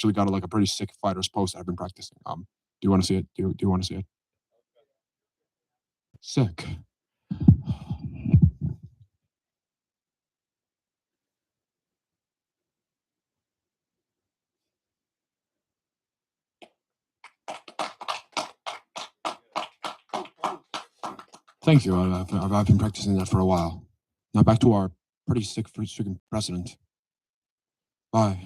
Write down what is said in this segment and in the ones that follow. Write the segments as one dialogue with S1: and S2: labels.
S1: actually got like a pretty sick fighter's pose that I've been practicing. Do you want to see it? Do you want to see it? Sick. Thank you. I've been practicing that for a while. Now back to our pretty sick freaking precedent. Bye.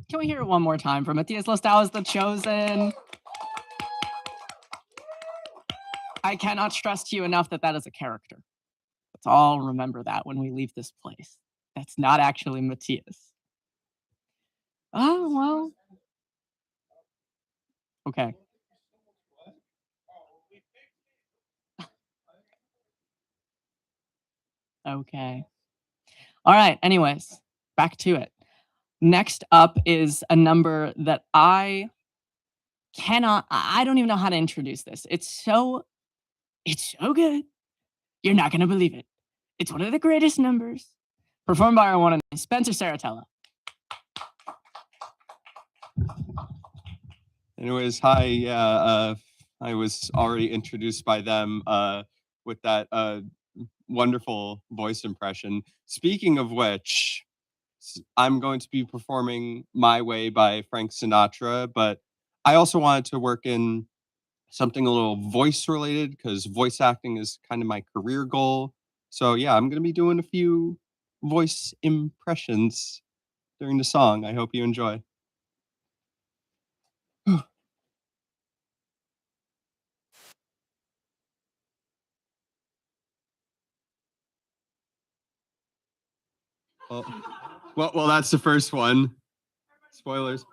S2: Can we hear it one more time from Matthias Lostau as the Chosen? I cannot stress to you enough that that is a character. Let's all remember that when we leave this place. That's not actually Matthias. Oh, well. Okay. Okay. All right. Anyways, back to it. Next up is a number that I don't even know how to introduce this. It's so good. You're not going to believe it. It's one of the greatest numbers performed by our one and only Spencer Saratella.
S3: Anyways, hi. I was already introduced by them with that wonderful voice impression. Speaking of which, I'm going to be performing My Way by Frank Sinatra, but I also wanted to work in something a little voice related because voice acting is kind of my career goal. So yeah, I'm going to be doing a few voice impressions during the song. I hope you enjoy. Well, that's the first one. Spoilers.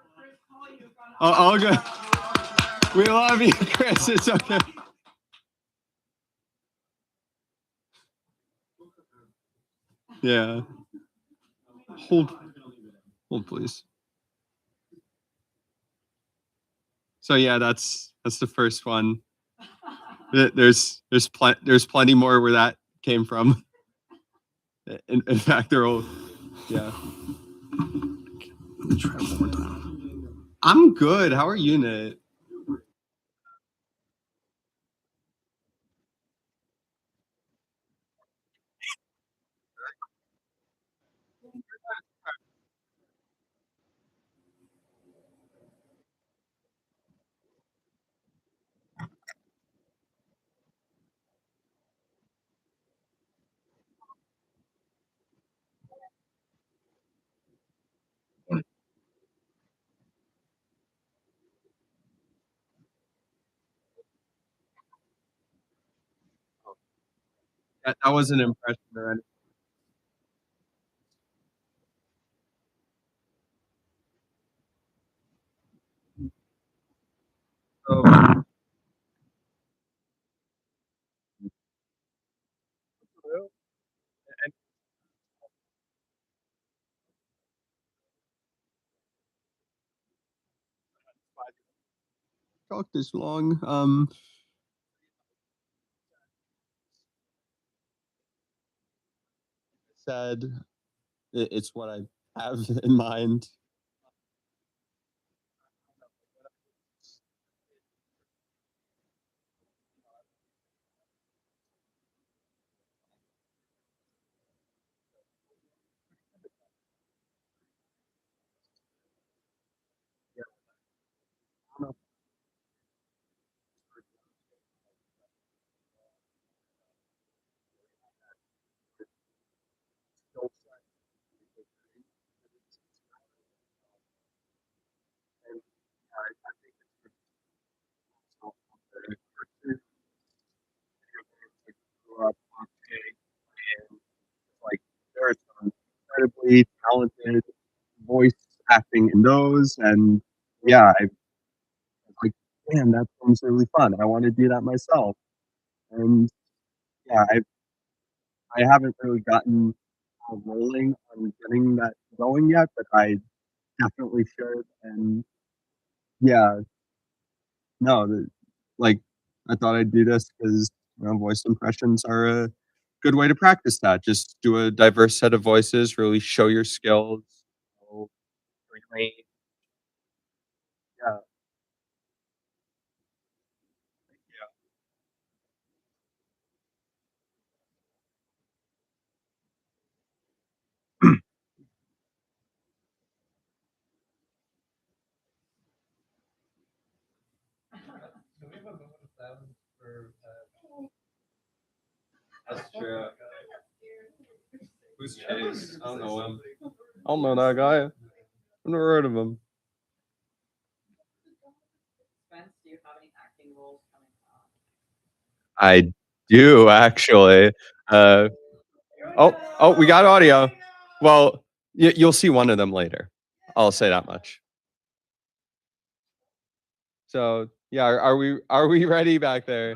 S3: Oh, all good. We love you, Chris. It's okay. Yeah. Hold, please. So yeah, that's the first one. There's plenty more where that came from. In fact, they're all, yeah.
S1: Let me try one more time.
S3: I'm good. How are you, Nate? That was an impression already. So, talk this long. Said it's what I have in mind. Like there are some incredibly talented voice acting in those, and yeah, I was like, man, that sounds really fun. I want to do that myself, and yeah, I haven't really gotten rolling on getting that going yet, but I definitely should. And yeah, no, like I thought I'd do this because Voice impressions are a good way to practice that. Just do a diverse set of voices, really show your skills. So, really, yeah, yeah. That's true. Who's Chase? I don't know him. I don't know that guy. I've never heard of him.
S2: Spence, do you have any acting roles coming up?
S3: I do actually. Uh, we got audio. Well, you'll see one of them later. I'll say that much. So yeah, are we ready back there?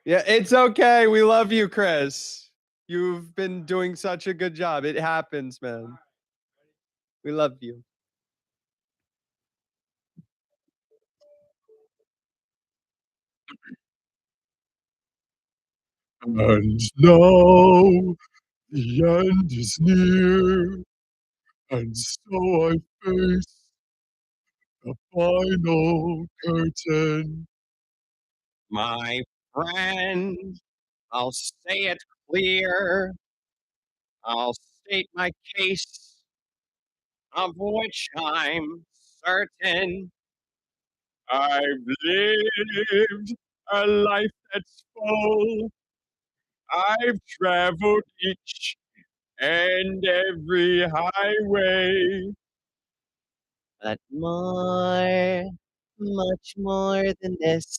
S3: Yeah, it's okay. We love you, Chris. You've been doing such a good job. It happens, man. We love you.
S1: And now the end is near, and so I face the final curtain.
S3: My friend, I'll say it clear. I'll state my case, of which I'm certain. I've lived a life that's full. I've traveled each and every highway. But more, much more than this,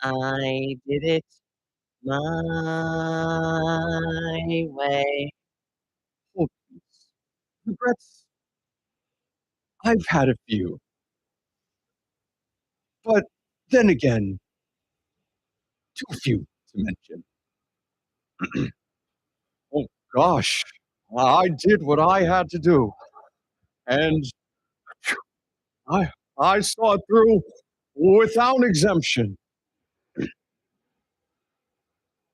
S3: I did it my way. Oh, regrets, I've had a few, but then again, too few to mention. Oh gosh, I did what I had to do, and I I saw it through without exemption.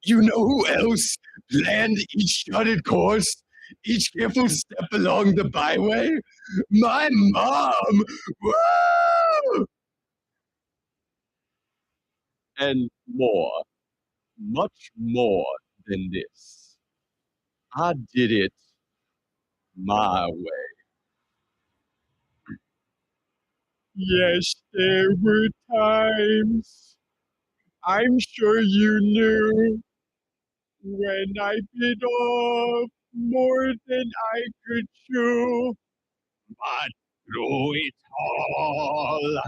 S3: You know who else planned each charted course, each careful step along the byway? My mom! Woo! And more, much more than this. I did it my way. Yes, there were times, I'm sure you knew, when I bit off more than I could chew. But through it all,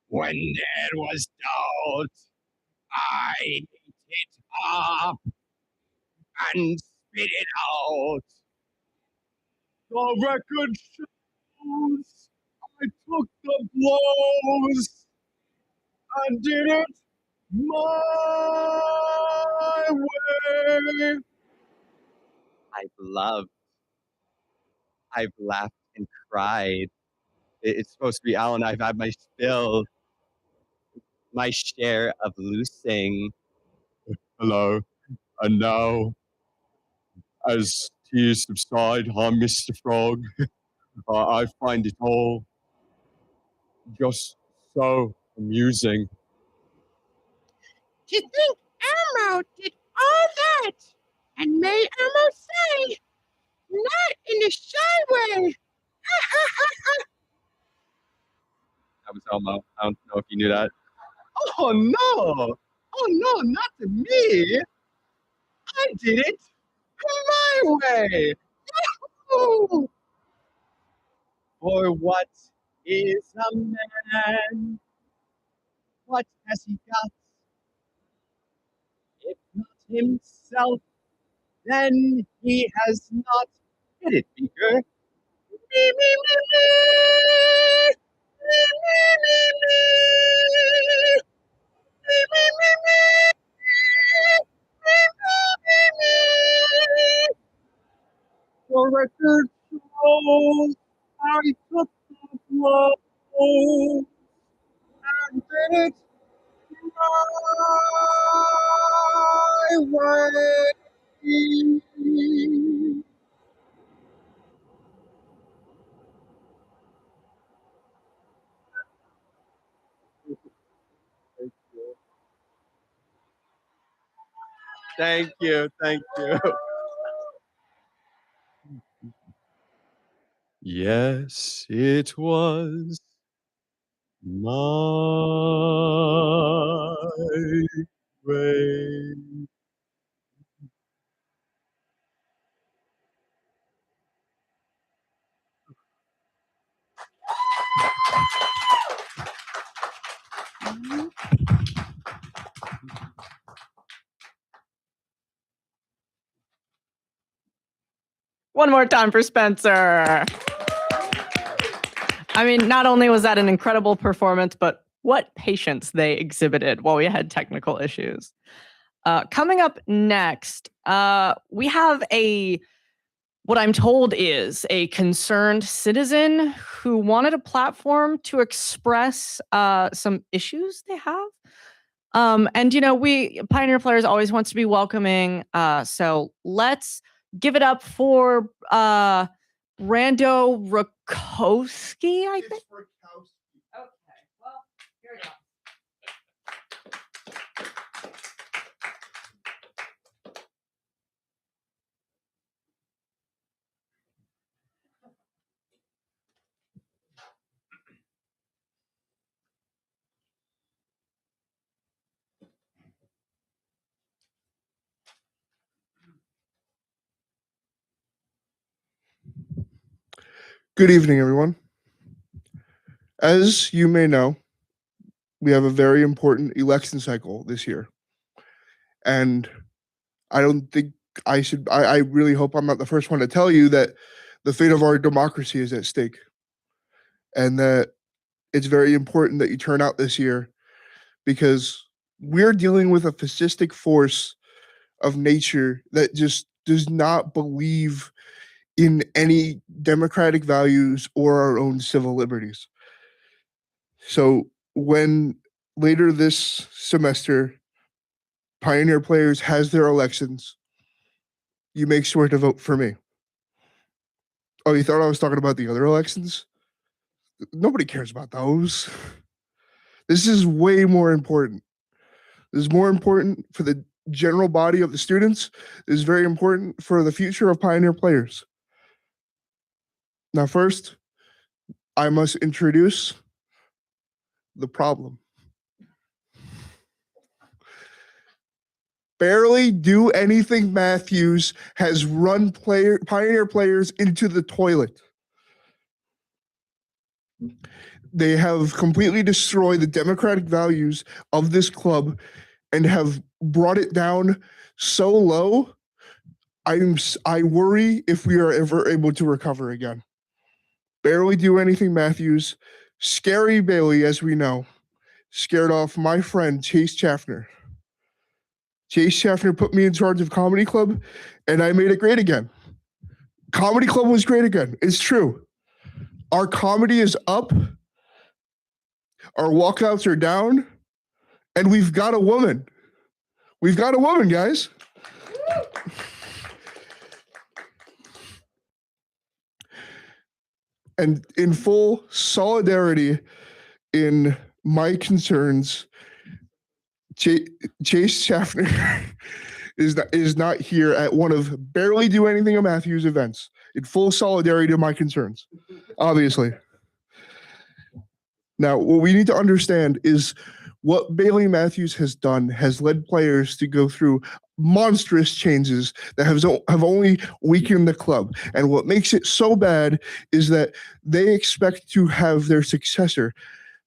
S3: when there was doubt, I ate it up and spit it out. The record shows I took the blows and did it my way. I've loved, I've laughed and cried. It's supposed to be Alan. I've had my fill, my share of losing. Hello. And now, as tears subside, I'm Mr. Frog. I find it all just so amusing. To think Elmo did all that, and may Elmo say, not in a shy way. That was Elmo. I don't know if you knew that. Oh no! Oh no, not to me! I did it my way! Ooh. For what is a man? What has he got? If not himself, then he has not. Get it, Beaker? Me, me, me, me. Me, me, me, me. Me, me, me, me. Me, me, me, me. The record shows I took the blow and did it
S4: way.
S3: Thank you. Thank you. Yes, it was my way.
S2: One more time for Spencer. I mean, not only was that an incredible performance, but what patience they exhibited while we had technical issues. Coming up next, we have what I'm told is a concerned citizen who wanted a platform to express some issues they have. And we Pioneer Players always wants to be welcoming. So let's give it up for Brando Rakowski, I think. Okay, well, here we go.
S4: Good evening, everyone. As you may know, we have a very important election cycle this year. And I don't think I really hope I'm not the first one to tell you that the fate of our democracy is at stake. And that it's very important that you turn out this year because we're dealing with a fascistic force of nature that just does not believe in any democratic values or our own civil liberties. So when later this semester, Pioneer Players has their elections, you make sure to vote for me. Oh, you thought I was talking about the other elections? Nobody cares about those. This is way more important. This is more important for the general body of the students. This is very important for the future of Pioneer Players. Now, first, I must introduce the problem. Barely Do Anything Matthews has run Pioneer Players into the toilet. They have completely destroyed the democratic values of this club and have brought it down so low. I worry if we are ever able to recover again. Barely Do Anything Matthews, Scary Bailey, as we know, scared off my friend Chase Chaffner. Chase Chaffner put me in charge of Comedy Club, and I made it great again. Comedy Club was great again. It's true. Our comedy is up. Our walkouts are down, and we've got a woman. We've got a woman, guys. And in full solidarity in my concerns, Chase Schaffner is not here at one of Barely Do Anything of Matthews events. In full solidarity to my concerns, obviously. Now, what we need to understand is what Bailey Matthews has done has led players to go through monstrous changes that have only weakened the club. And what makes it so bad is that they expect to have their successor,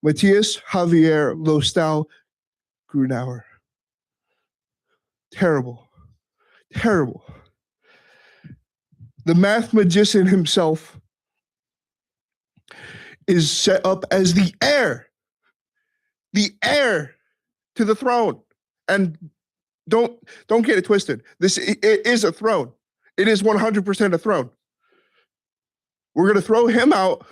S4: Matthias Javier Lostal Grunauer. Terrible. Terrible. The math magician himself is set up as the heir to the throne. And don't get it twisted. It is a throne. It is 100% a throne. We're gonna throw him out.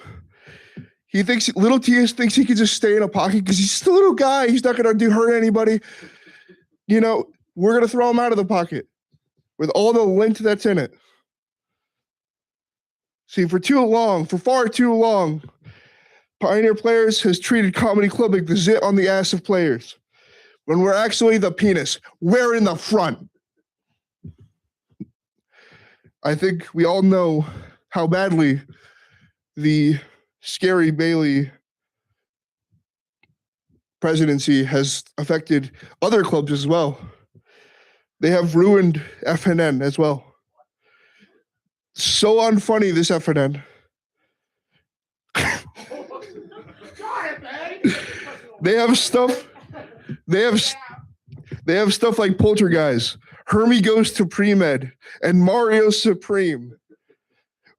S4: He thinks little Tias thinks he can just stay in a pocket because he's just a little guy. He's not gonna hurt anybody. we're going to throw him out of the pocket with all the lint that's in it. See, for far too long, Pioneer Players has treated Comedy Club like the zit on the ass of players, when we're actually the penis. We're in the front. I think we all know how badly the scary Bailey presidency has affected other clubs as well. They have ruined FNN as well. So unfunny, this FNN. They have stuff. They have stuff like Poltergeist, Hermie Goes to Pre-Med, and Mario Supreme.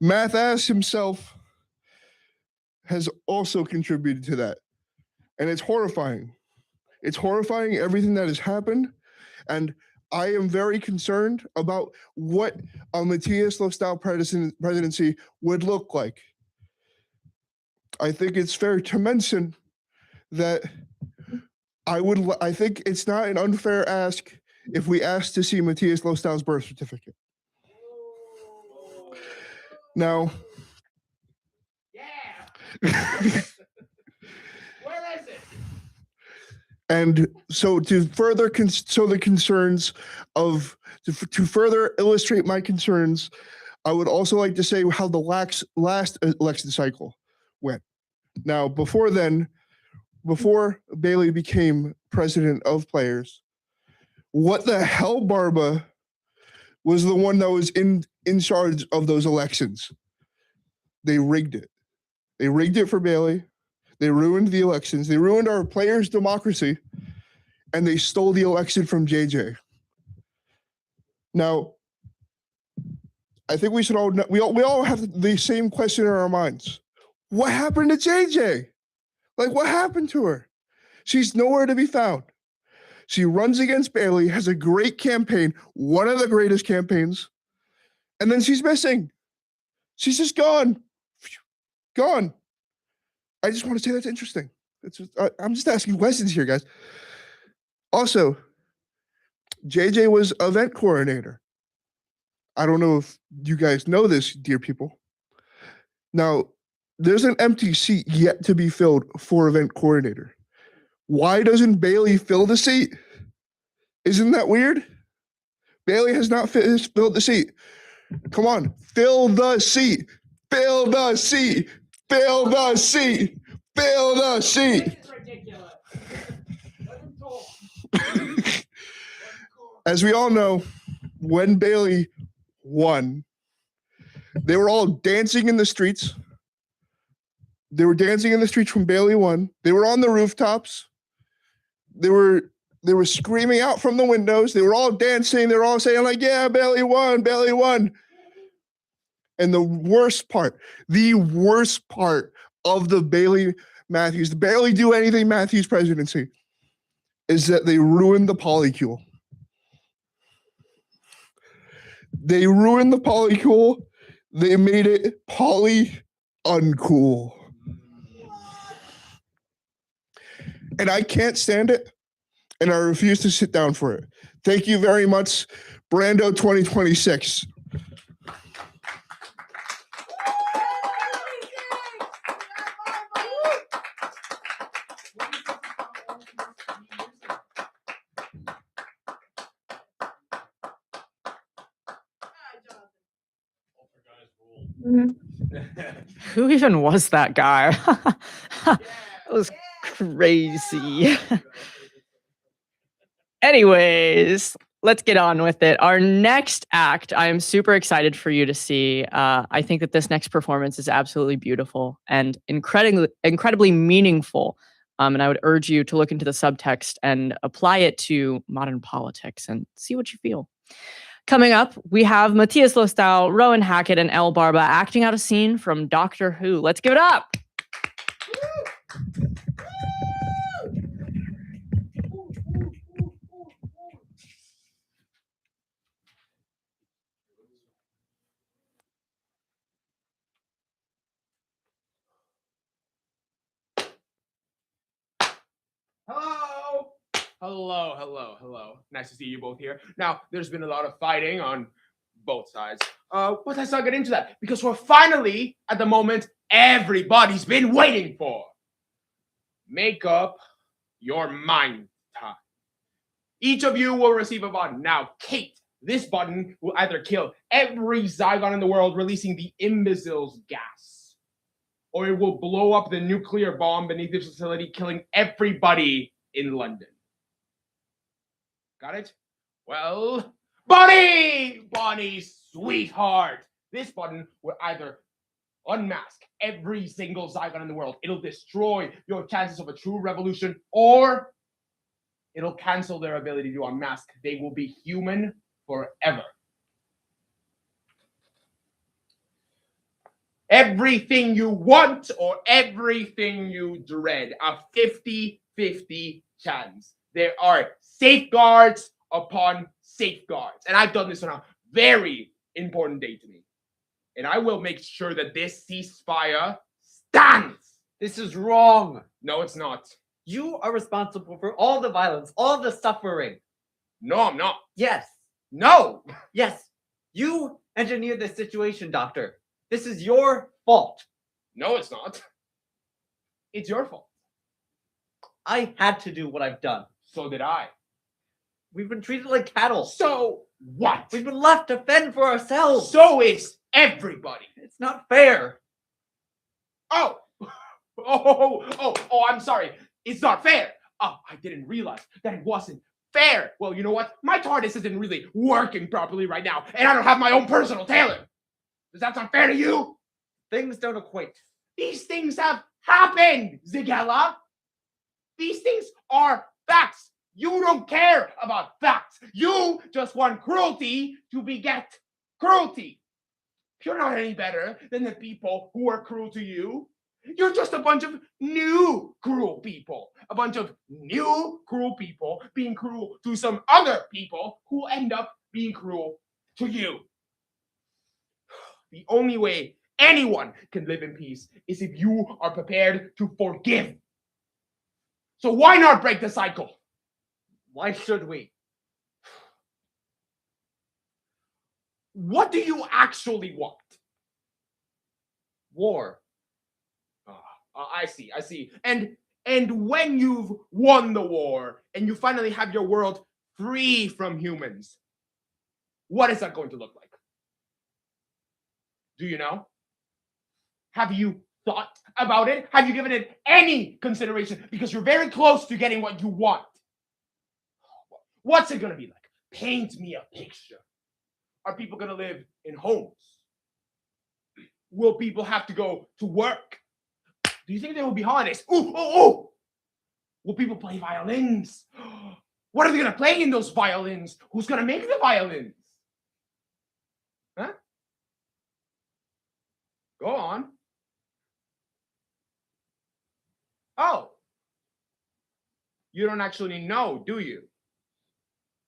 S4: Math Ass himself has also contributed to that. And it's horrifying. It's horrifying, everything that has happened. And I am very concerned about what a Matthias Low-style presidency would look like. I think it's fair to mention that I think it's not an unfair ask if we ask to see Matthias Low-style's birth certificate. Now,
S5: Where is it?
S4: and so to further to further illustrate my concerns, I would also like to say how the last election cycle went. Now, before Bailey became president of Players, what the hell, Barba was the one that was in charge of those elections. They rigged it. They rigged it for Bailey. They ruined the elections. They ruined our players' democracy, and they stole the election from JJ. Now, I think we should all know, we all have the same question in our minds. What happened to JJ? Like, what happened to her? She's nowhere to be found. She runs against Bailey, has a great campaign, one of the greatest campaigns, and then she's missing. She's just gone. Gone. I just want to say that's interesting. I'm just asking questions here, guys. Also, JJ was event coordinator. I don't know if you guys know this, dear people. Now, there's an empty seat yet to be filled for event coordinator. Why doesn't Bailey fill the seat? Isn't that weird? Bailey has not filled the seat. Come on, fill the seat. Fill the seat. Fill the seat. Fill the seat.
S5: This is ridiculous. Let him talk.
S4: As we all know, when Bailey won, they were all dancing in the streets. They were dancing in the streets when Bailey won. They were on the rooftops. They were screaming out from the windows. They were all dancing. They were all saying, like, yeah, Bailey won, Bailey won. And the worst part of the Bailey Matthews, the barely do anything Matthews presidency, is that they ruined the polycule. They ruined the polycule. They made it poly uncool. And I can't stand it. And I refuse to sit down for it. Thank you very much, Brando 2026.
S2: Who even was that guy? That was crazy. Anyways, let's get on with it. Our next act, I am super excited for you to see. I think that this next performance is absolutely beautiful and incredibly meaningful. And I would urge you to look into the subtext and apply it to modern politics and see what you feel. Coming up, we have Matthias Lostow, Rowan Hackett, and Elle Barba acting out a scene from Doctor Who. Let's give it up.
S5: Hello?
S6: Hello. Nice to see you both here. Now, there's been a lot of fighting on both sides. But let's not get into that because we're finally at the moment everybody's been waiting for. Make up your mind time. Each of you will receive a button. Now, Kate, this button will either kill every Zygon in the world, releasing the imbecile's gas, or it will blow up the nuclear bomb beneath this facility, killing everybody in London. Got it? Well, Bonnie, sweetheart. This button will either unmask every single Zygon in the world. It'll destroy your chances of a true revolution, or it'll cancel their ability to unmask. They will be human forever. Everything you want or everything you dread. A 50-50 chance. There are safeguards upon safeguards. And I've done this on a very important day to me. And I will make sure that this ceasefire stands.
S7: This is wrong.
S6: No, it's not.
S7: You are responsible for all the violence, all the suffering.
S6: No, I'm not.
S7: Yes.
S6: No.
S7: Yes. You engineered this situation, Doctor. This is your fault.
S6: No, it's not. It's your fault.
S7: I had to do what I've done.
S6: So did I.
S7: We've been treated like cattle.
S6: So what?
S7: We've been left to fend for ourselves.
S6: So is everybody.
S7: It's not fair.
S6: Oh, I'm sorry. It's not fair. Oh, I didn't realize that it wasn't fair. Well, you know what? My TARDIS isn't really working properly right now, and I don't have my own personal tailor. Does that sound fair to you?
S7: Things don't equate.
S6: These things have happened, Zigella. These things are facts. You don't care about facts. You just want cruelty to beget cruelty. You're not any better than the people who are cruel to you. You're just a bunch of new cruel people. A bunch of new cruel people being cruel to some other people who end up being cruel to you. The only way anyone can live in peace is if you are prepared to forgive. So why not break the cycle?
S7: Why should we?
S6: What do you actually want?
S7: War.
S6: I see. And when you've won the war and you finally have your world free from humans, what is that going to look like? Do you know? Have you thought about it? Have you given it any consideration? Because you're very close to getting what you want. What's it going to be like? Paint me a picture. Are people going to live in homes? Will people have to go to work? Do you think there will be holidays? Ooh. Will people play violins? What are they going to play in those violins? Who's going to make the violins? Huh? Go on. Oh. You don't actually know, do you?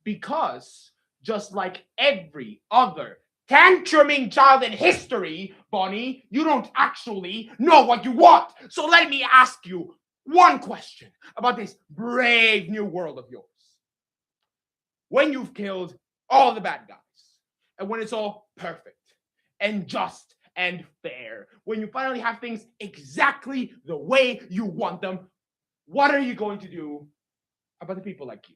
S6: Because just like every other tantruming child in history, Bonnie, you don't actually know what you want. So let me ask you one question about this brave new world of yours. When you've killed all the bad guys, and when it's all perfect and just and fair, when you finally have things exactly the way you want them, what are you going to do about the people like you?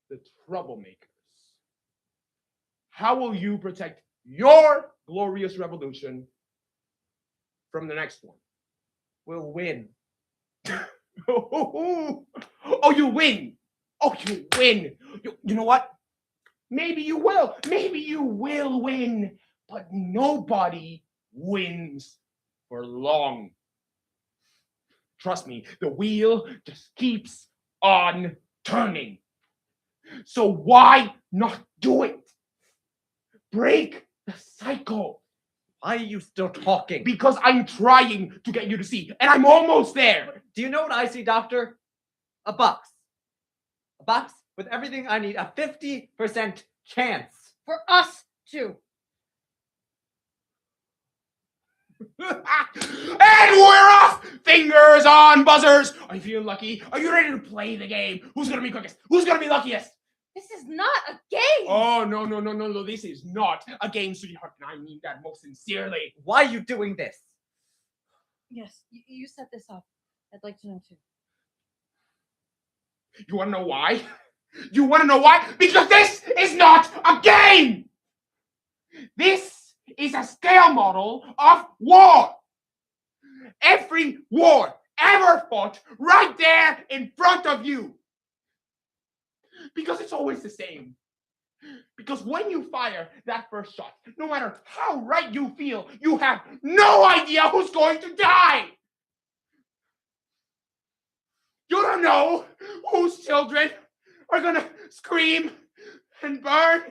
S6: The troublemakers. How will you protect your glorious revolution from the next one?
S7: We'll win.
S6: Oh, you win. Oh, you win. You know what? Maybe you will. Maybe you will win. But nobody wins for long. Trust me, the wheel just keeps on turning. So why not do it? Break the cycle.
S7: Why are you still talking?
S6: Because I'm trying to get you to see, and I'm almost there.
S7: Do you know what I see, Doctor? A box. A box with everything I need. A 50% chance.
S2: For us too.
S6: And we're off! Fingers on buzzers! Are you feeling lucky? Are you ready to play the game? Who's gonna be quickest? Who's gonna be luckiest?
S8: This is not a game.
S6: Oh, no. This is not a game, sweetheart. And I mean that most sincerely.
S7: Why are you doing this?
S8: Yes, you set this up. I'd like to know too.
S6: You wanna know why? You wanna know why? Because this is not a game! This is a scale model of war. Every war ever fought right there in front of you. Because it's always the same. Because when you fire that first shot, no matter how right you feel, you have no idea who's going to die. You don't know whose children are gonna scream and burn.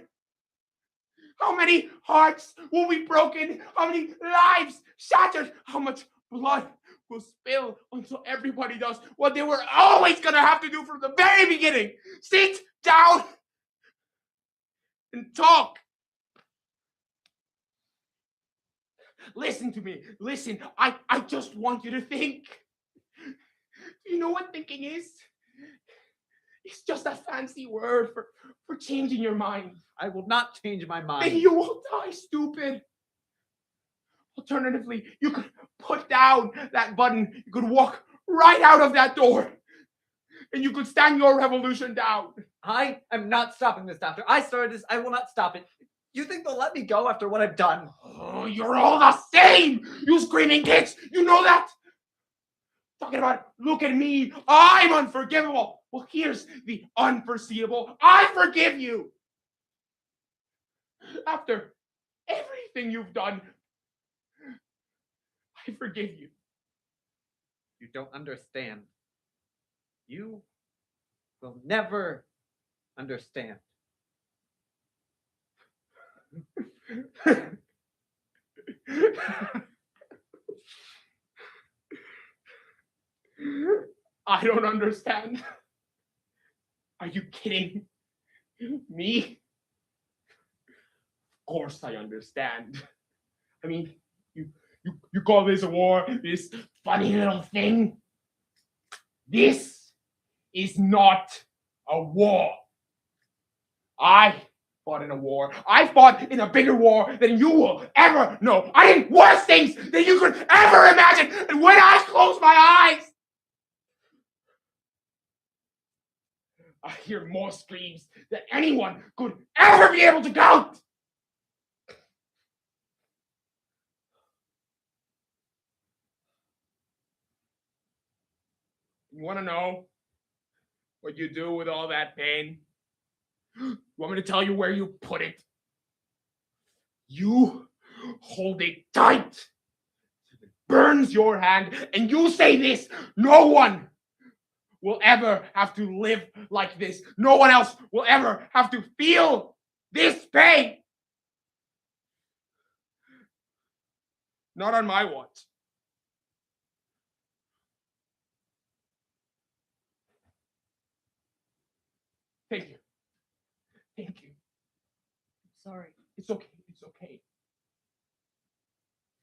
S6: How many hearts will be broken? How many lives shattered? How much blood will spill until everybody does what they were always gonna have to do from the very beginning? Sit down and talk. Listen to me. Listen, I just want you to think. You know what thinking is? It's just a fancy word for changing your mind.
S7: I will not change my
S6: Then
S7: mind.
S6: you will die, stupid. Alternatively, you could put down that button. You could walk right out of that door. And you could stand your revolution down.
S7: I am not stopping this, Doctor. I started this. I will not stop it. You think they'll let me go after what I've done?
S6: Oh, you're all the same, you screaming kids. You know that? Talking about, look at me, I'm unforgivable. Well, here's the unforeseeable. I forgive you. After everything you've done, I forgive you.
S7: You don't understand. You will never understand.
S6: I don't understand. Are you kidding me? Of course I understand. I mean, you call this a war, this funny little thing? This is not a war. I fought in a war. I fought in a bigger war than you will ever know. I did worse things than you could ever imagine. And when I close my eyes, I hear more screams than anyone could ever be able to count. You want to know what you do with all that pain? You want me to tell you where you put it? You hold it tight. It burns your hand, and you say this: no one will ever have to live like this. No one else will ever have to feel this pain. Not on my watch. Thank you. Thank you.
S8: Sorry.
S6: It's okay. It's okay.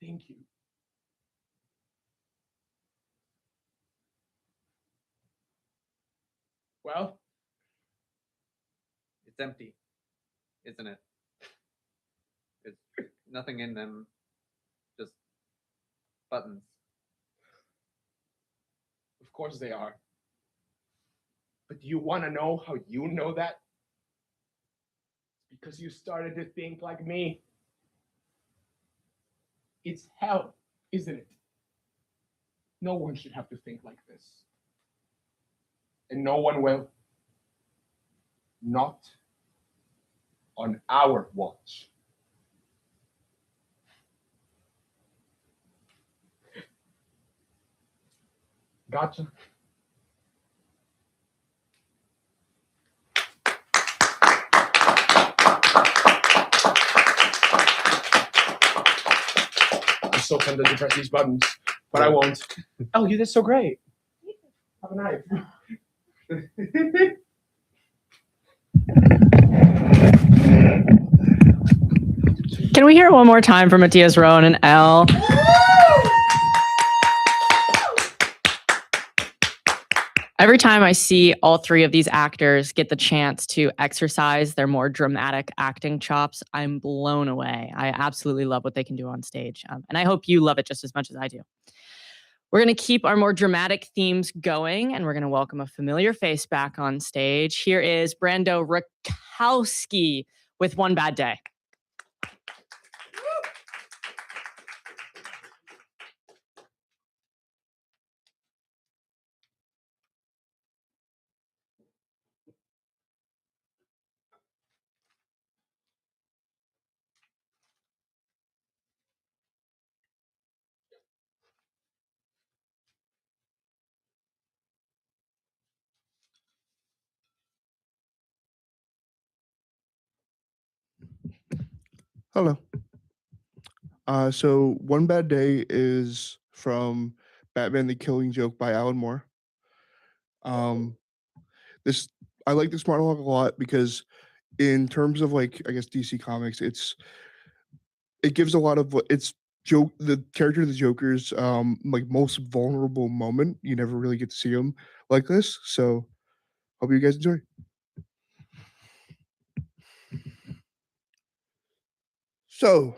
S6: Thank you. Well,
S7: It's empty, isn't it? There's nothing in them, just buttons.
S6: of course they are. But do you want to know how you know that? Because you started to think like me. It's hell, isn't it? No one should have to think like this. And no one will. Not on our watch. Gotcha. I'm so tempted to press these buttons, but I won't. Oh, you did so great. Have a knife.
S2: Can we hear it one more time from Matthias, Rowan, and Elle? Every time I see all three of these actors get the chance to exercise their more dramatic acting chops, I'm blown away. I absolutely love what they can do on stage. And I hope you love it just as much as I do. We're going to keep our more dramatic themes going, and we're going to welcome a familiar face back on stage. Here is Brando Rakowski with One Bad Day.
S4: Hello. So One Bad Day is from Batman: The Killing Joke by Alan Moore. This I like this monologue a lot because in terms of like I guess DC Comics, it gives a lot of it's joke the character of the Joker's like most vulnerable moment. You never really get to see him like this. So hope you guys enjoy. So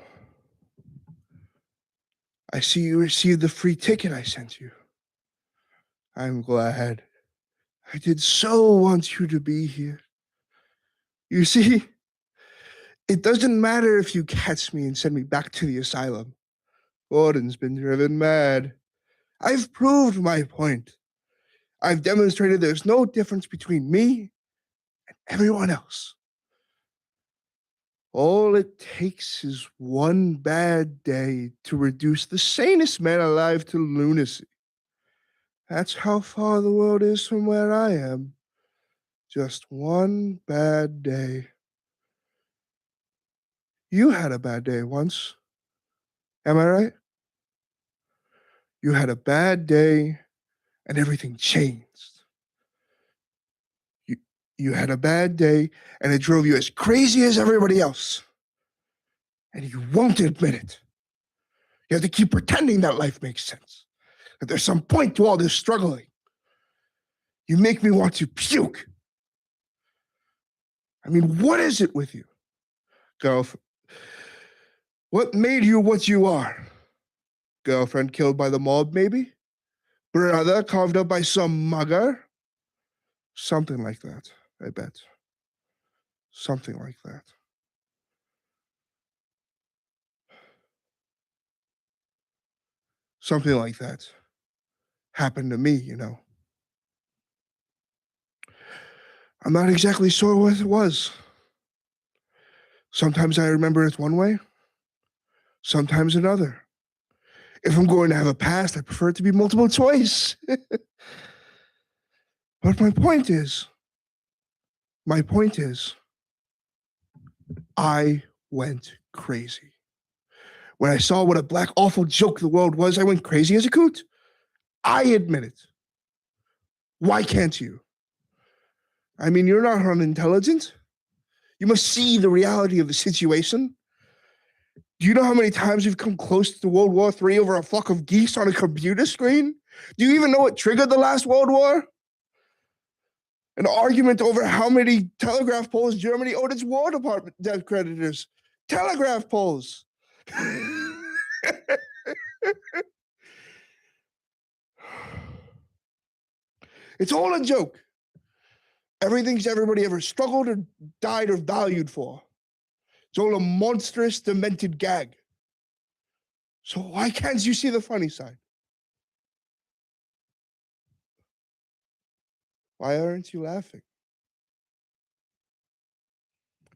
S4: I see you received the free ticket I sent you. I'm glad. I did so want you to be here. You see, it doesn't matter if you catch me and send me back to the asylum. Gordon's been driven mad. I've proved my point. I've demonstrated there's no difference between me and everyone else. All it takes is one bad day to reduce the sanest man alive to lunacy. That's how far the world is from where I am. Just one bad day. You had a bad day once. Am I right? You had a bad day and everything changed. You had a bad day and it drove you as crazy as everybody else. And you won't admit it. You have to keep pretending that life makes sense, that there's some point to all this struggling. You make me want to puke. I mean, what is it with you? Girlfriend. What made you what you are? Girlfriend killed by the mob, maybe? Brother carved up by some mugger? Something like that, I bet. Something like that. Something like that happened to me, you know. I'm not exactly sure what it was. Sometimes I remember it one way, sometimes another. If I'm going to have a past, I prefer it to be multiple choice. But my point is, I went crazy. When I saw what a black, awful joke the world was, I went crazy as a coot. I admit it. Why can't you? I mean, you're not unintelligent. You must see the reality of the situation. Do you know how many times we've come close to World War III over a flock of geese on a computer screen? Do you even know what triggered the last World War? An argument over how many telegraph poles Germany owed its War Department debt creditors. Telegraph poles. It's all a joke. Everything's everybody ever struggled or died or valued for. It's all a monstrous, demented gag. So why can't you see the funny side? Why aren't you laughing?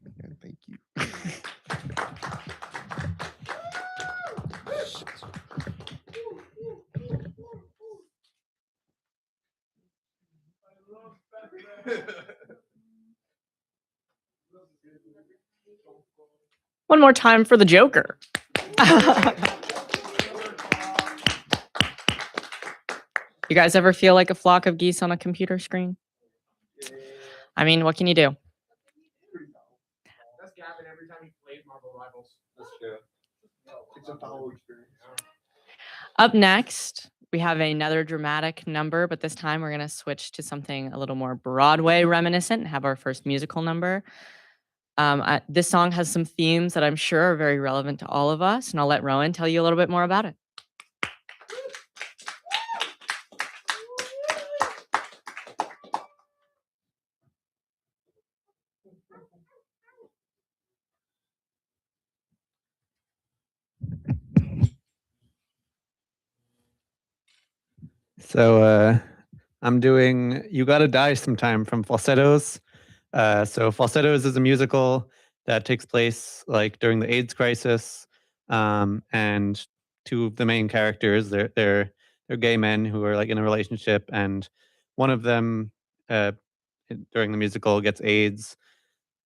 S4: Yeah, thank you.
S2: One more time for the Joker. You guys ever feel like a flock of geese on a computer screen? I mean, what can you do?
S6: That's Gavin every time he plays Marvel Rivals.
S3: That's true.
S4: It's a foul experience.
S2: Up next, we have another dramatic number, but this time we're going to switch to something a little more Broadway reminiscent and have our first musical number. This song has some themes that I'm sure are very relevant to all of us, and I'll let Rowan tell you a little bit more about it.
S9: So I'm doing You Gotta Die Sometime from Falsettos. So Falsettos is a musical that takes place like during the AIDS crisis. And two of the main characters, they're gay men who are like in a relationship, and one of them during the musical gets AIDS.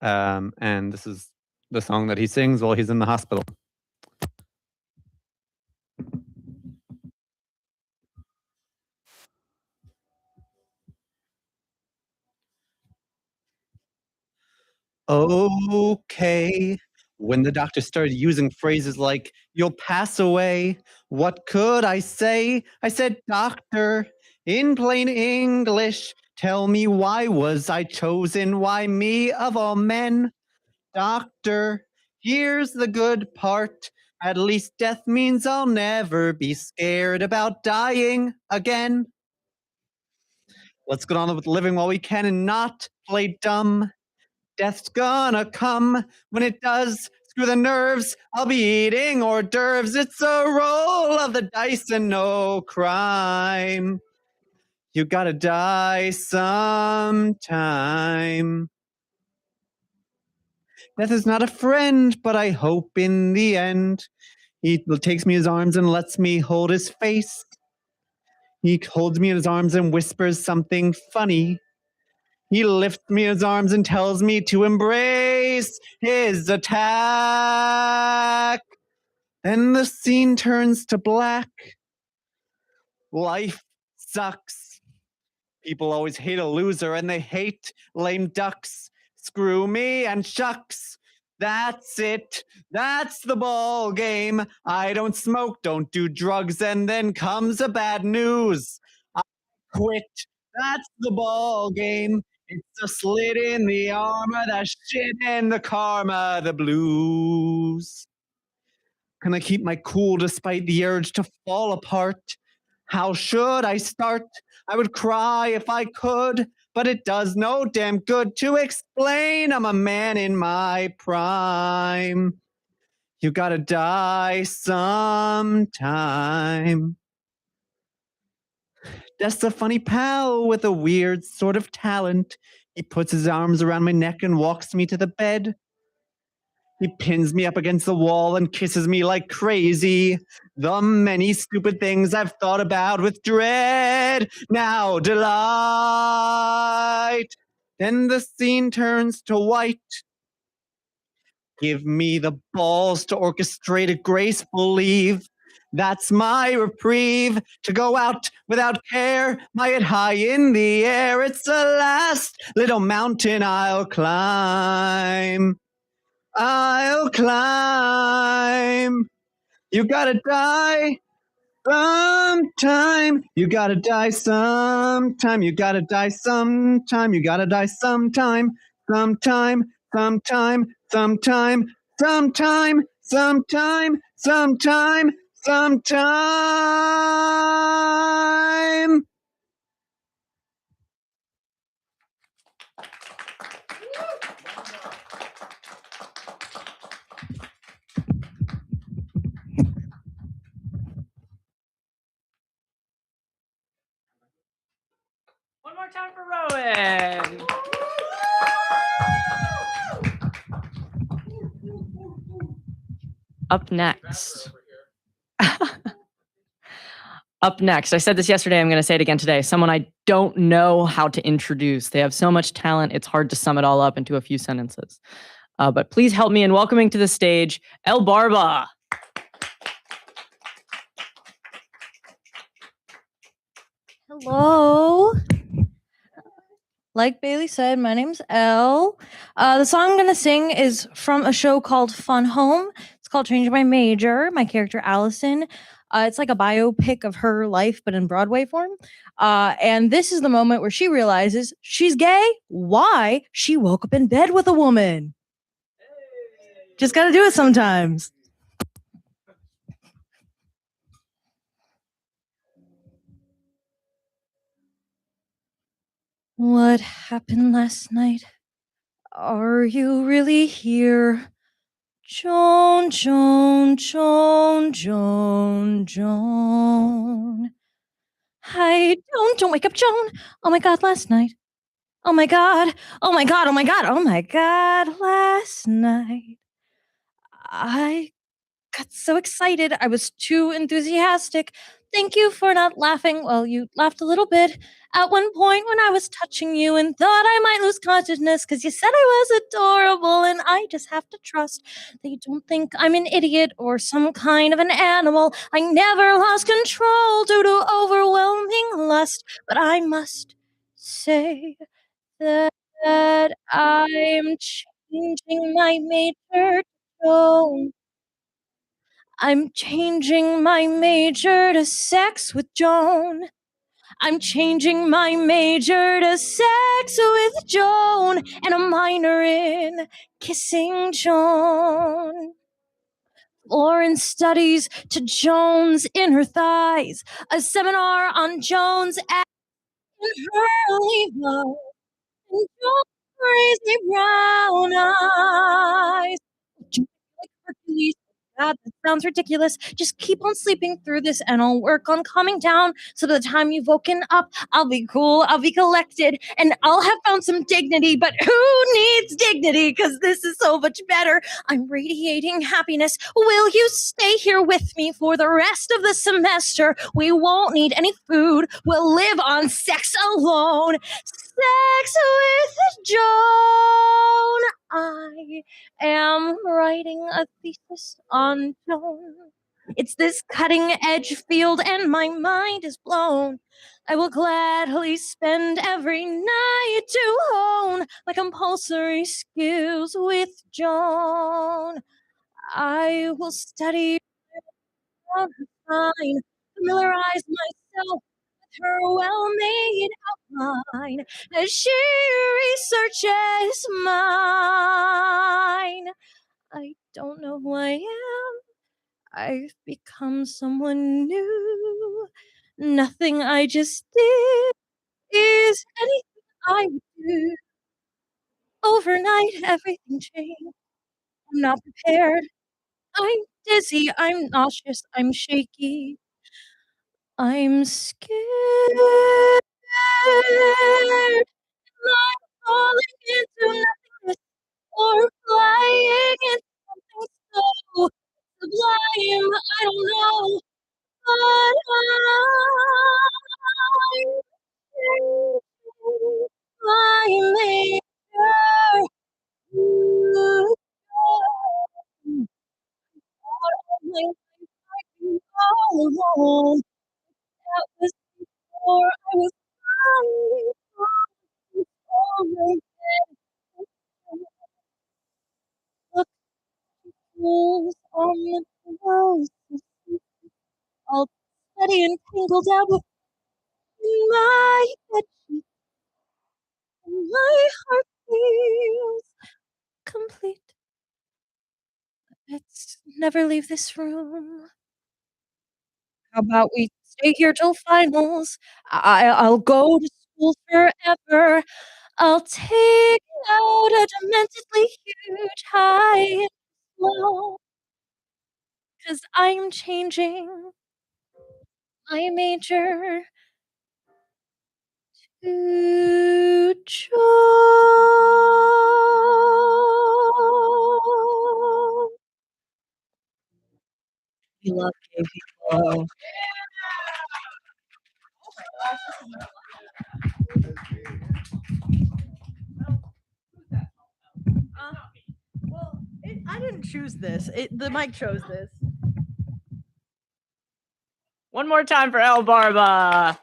S9: And this is the song that he sings while he's in the hospital. Okay. When the doctor started using phrases like, "You'll pass away," what could I say? I said, "Doctor, in plain English, tell me, why was I chosen? Why me of all men? Doctor, here's the good part. At least death means I'll never be scared about dying again. Let's get on with living while we can and not play dumb. Death's gonna come. When it does, screw the nerves. I'll be eating hors d'oeuvres. It's a roll of the dice and no crime. You gotta die sometime. Death is not a friend, but I hope in the end he takes me in his arms and lets me hold his face. He holds me in his arms and whispers something funny. He lifts me in his arms and tells me to embrace his attack. Then the scene turns to black. Life sucks. People always hate a loser, and they hate lame ducks. Screw me and shucks. That's it. That's the ball game. I don't smoke, don't do drugs, and then comes the bad news. I quit. That's the ball game. It's a slit in the armor, the shit and the karma, the blues. Can I keep my cool despite the urge to fall apart? How should I start? I would cry if I could, but it does no damn good to explain I'm a man in my prime. You gotta die sometime. Death's a funny pal with a weird sort of talent. He puts his arms around my neck and walks me to the bed. He pins me up against the wall and kisses me like crazy. The many stupid things I've thought about with dread now delight. Then the scene turns to white. Give me the balls to orchestrate a graceful leave. That's my reprieve, to go out without care, my head high in the air. It's the last little mountain I'll climb. I'll climb. You gotta die sometime. You gotta die sometime. You gotta die sometime. You gotta die sometime. Sometime, sometime, sometime, sometime, sometime, sometime, sometime.
S2: One more time for Rowan. Up next. Up next, I said this yesterday, I'm going to say it again today. Someone I don't know how to introduce. They have so much talent, it's hard to sum it all up into a few sentences. But please help me in welcoming to the stage, El Barba.
S8: Hello. Like Bailey said, my name's Elle. The song I'm going to sing is from a show called Fun Home. It's called Change My Major. My character, Allison,
S10: It's like a biopic of her life, but in Broadway form. And this is the moment where she realizes she's gay. Why? She woke up in bed with a woman. Just gotta do it sometimes. What happened last night? Are you really here? Joan, Joan, Joan, Joan, Joan. Hi, don't wake up, Joan. Oh my God, last night. Oh my God. Oh my God. Oh my God. Oh my God, last night. I got so excited. I was too enthusiastic. Thank you for not laughing. Well, you laughed a little bit at one point when I was touching you and thought I might lose consciousness because you said I was adorable, and I just have to trust that you don't think I'm an idiot or some kind of an animal. I never lost control due to overwhelming lust, but I must say that I'm changing my major tone. I'm changing my major to sex with Joan. I'm changing my major to sex with Joan and a minor in kissing Joan. Foreign studies to Joan's inner thighs. A seminar on Joan's ass and her love. And Joan's crazy brown eyes. Like Hercules. God, that sounds ridiculous. Just keep on sleeping through this and I'll work on calming down so by the time you've woken up, I'll be cool, I'll be collected, and I'll have found some dignity. But who needs dignity? Because this is so much better. I'm radiating happiness. Will you stay here with me for the rest of the semester? We won't need any food. We'll live on sex alone. Sex with Joan. I am writing a thesis on Joan. It's this cutting edge field, and my mind is blown. I will gladly spend every night to hone my compulsory skills with Joan. I will study on her spine, familiarize myself with her well-made outline as she researches mine. I don't know who I am. I've become someone new. Nothing I just did is anything I would do. Overnight, everything changed. I'm not prepared. I'm dizzy. I'm nauseous. I'm shaky. I'm scared. I'm falling into nothingness or flying into something so sublime. I don't know, but I'm major. You all my life I've been all alone. That was before I was finally already look rules on the pillows, all steady and tangled up in my bedsheet, and my heart feels complete. Let's never leave this room. How about we stay here till finals? I'll go to school forever. I'll take out a dementedly huge high and low, 'cause I'm changing my major to Joe. We love gay people. Well, I didn't choose this. The mic chose this.
S2: One more time for El Barba.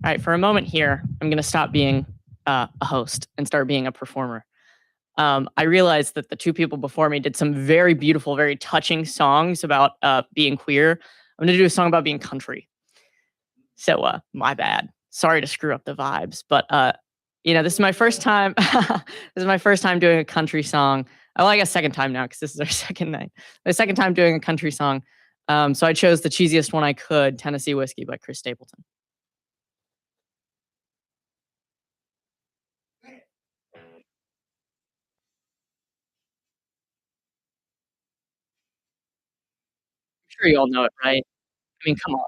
S2: All right, for a moment here, I'm going to stop being a host and start being a performer. I realized that the two people before me did some very beautiful, very touching songs about being queer. I'm gonna do a song about being country. So my bad. Sorry to screw up the vibes, but this is my first time. This is my first time doing a country song. Well, I guess second time now because this is our second night. My second time doing a country song. So I chose the cheesiest one I could, "Tennessee Whiskey" by Chris Stapleton. I'm sure you all know it, right? I mean, come on.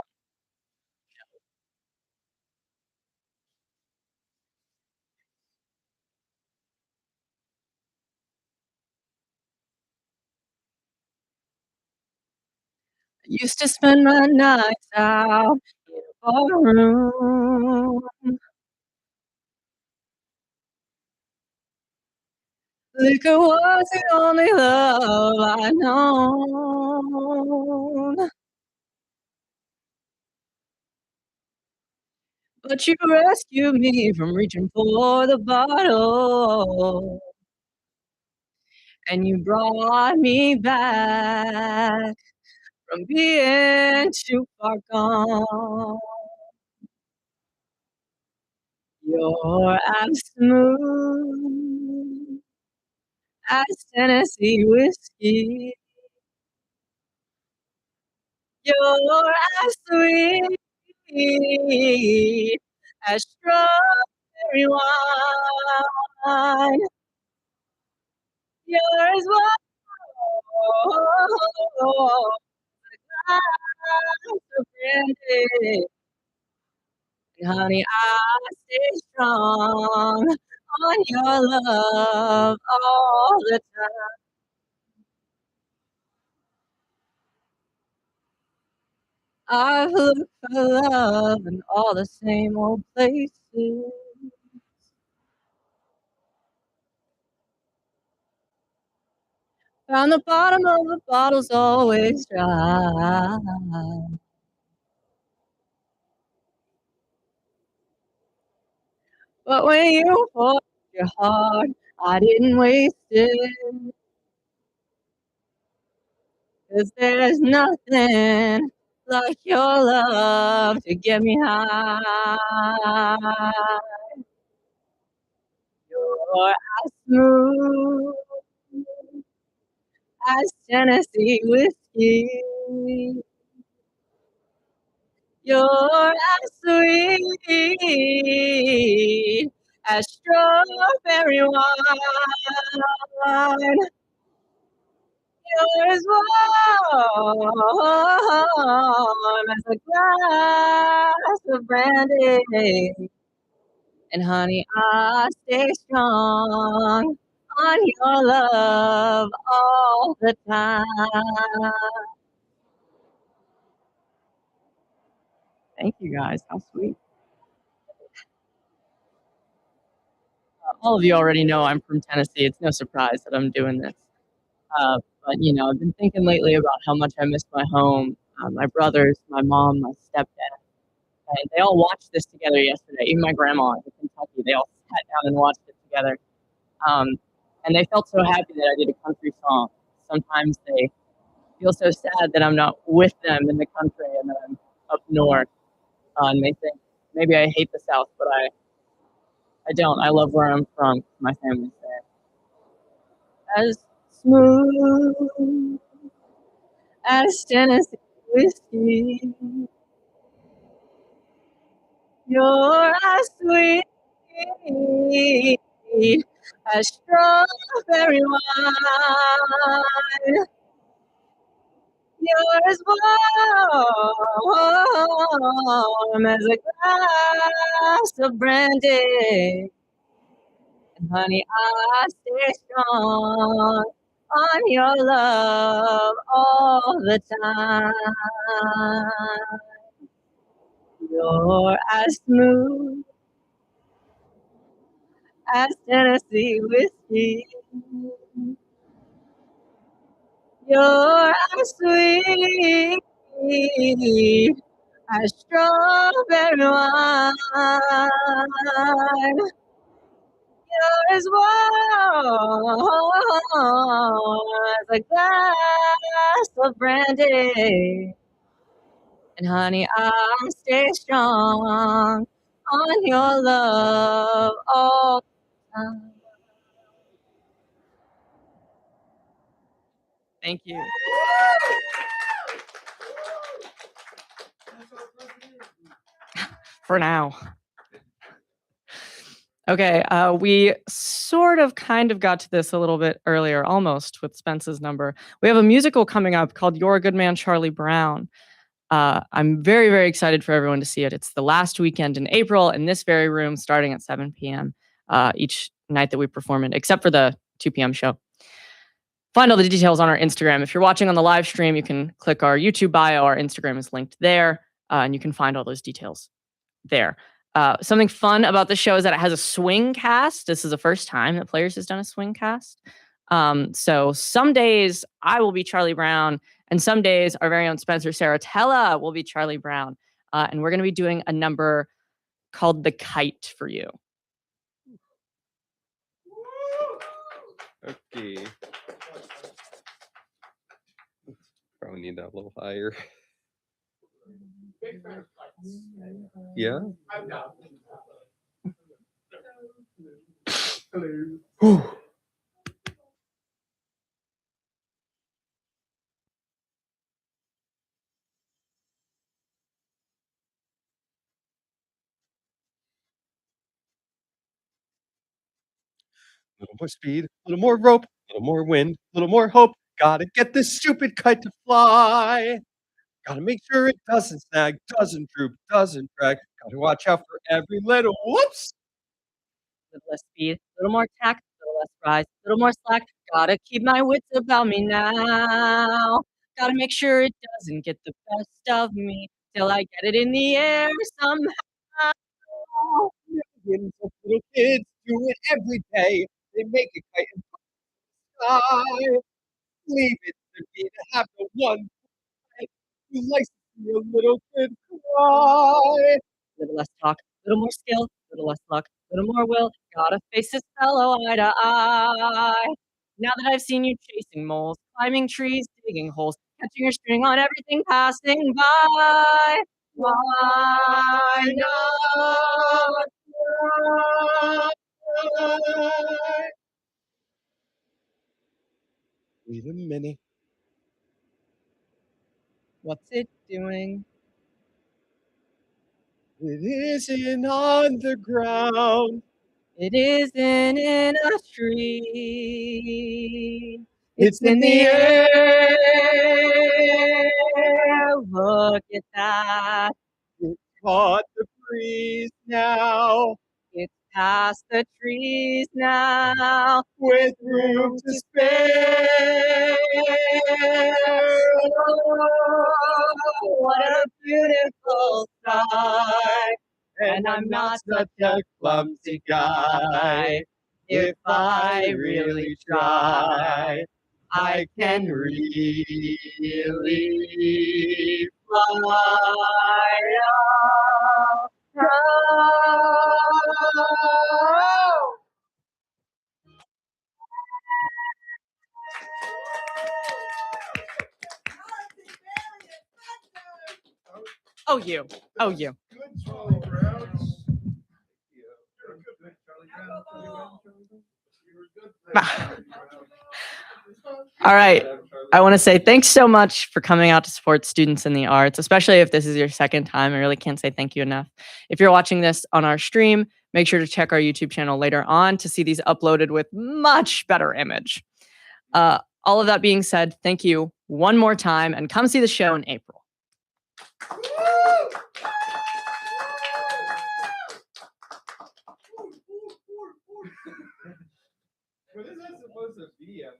S2: Used to spend my nights out in a barroom. Liquor was the only love I known. But you rescued me from reaching for the bottle. And you brought me back from being too far gone. You're as smooth as Tennessee whiskey. You're as sweet as strawberry wine. You're as warm as a glass of brandy. Honey, I stay strong on your love all the time. I've looked for love in all the same old places. Found the bottom of the bottle's always dry. But when you poured your heart, I didn't waste it. 'Cause there's nothing like your love to get me high. You're as smooth as Tennessee whiskey. You're as sweet as strawberry wine. You're as warm as a glass of brandy. And honey, I stay strong on your love all the time. Thank you guys. How sweet. All of you already know I'm from Tennessee. It's no surprise that I'm doing this. But I've been thinking lately about how much I miss my home, my brothers, my mom, my stepdad. And they all watched this together yesterday. Even my grandma in Kentucky, they all sat down and watched it together. And they felt so happy that I did a country song. Sometimes they feel so sad that I'm not with them in the country and that I'm up north. And they think maybe I hate the South, but I don't. I love where I'm from. My family's there. As smooth as Tennessee whiskey, you're as sweet as strawberry wine. You're as warm as a glass of brandy. And honey, I stay strong on your love all the time. You're as smooth as Tennessee whiskey. You're as sweet as strawberry wine. You're as warm as a glass of brandy. And honey, I'll stay strong on your love all the time. Thank you. For now. Okay, we sort of kind of got to this a little bit earlier, almost with Spence's number. We have a musical coming up called You're a Good Man, Charlie Brown. I'm very, very excited for everyone to see it. It's the last weekend in April in this very room starting at 7 p.m. Each night that we perform it, except for the 2 p.m. show. Find all the details on our Instagram. If you're watching on the live stream, you can click our YouTube bio. Our Instagram is linked there, and you can find all those details there. Something fun about the show is that it has a swing cast. This is the first time that Players has done a swing cast. So some days I will be Charlie Brown, and some days our very own Spencer Saratella will be Charlie Brown. And we're going to be doing a number called The Kite for you.
S3: Okay. Probably need that a little higher.
S6: Big fan of kites.
S3: Yeah.
S6: I'm down.
S3: A little more speed, a little more rope, a little more wind, a little more hope. Gotta get this stupid kite to fly. Gotta make sure it doesn't snag, doesn't droop, doesn't drag. Gotta watch out for every little whoops.
S2: A little less speed, a little more tact, a little less rise, a little more slack. Gotta keep my wits about me now. Gotta make sure it doesn't get the best of me till I get it in the air somehow.
S3: Millions of little kids do it every day. They make a kite and fly. Leave it to me to have the one kite who likes to see a little kid cry.
S2: A little less talk, a little more skill, a little less luck, a little more will. Gotta face this fellow eye to eye. Now that I've seen you chasing moles, climbing trees, digging holes, catching your string on everything passing by. Why not try?
S3: Wait a minute.
S2: What's it doing?
S3: It isn't on the ground.
S2: It isn't in a tree.
S3: It's in the air.
S2: Look at that.
S3: It caught the breeze now.
S2: It's past the trees now.
S3: With room to spare.
S2: Oh, what a beautiful sight. And I'm not such a clumsy guy. If I really try, I can really fly. Oh, you. Oh, you.
S4: Good, Charlie Browns. You're a good man, Charlie Brown. You're a good man, Charlie Brown.
S2: All right. I want to say thanks so much for coming out to support students in the arts, especially if this is your second time. I really can't say thank you enough. If you're watching this on our stream, make sure to check our YouTube channel later on to see these uploaded with much better image. All of that being said, thank you one more time and come see the show in April.
S3: What is that supposed to be, Emily?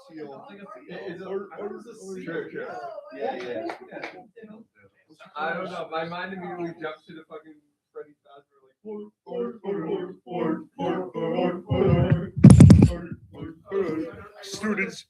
S4: Seal.
S3: Is it,
S4: What is this?
S3: Sure. Yeah. I don't know. My mind immediately jumps to the fucking Freddy Fazbear, like,
S4: Students,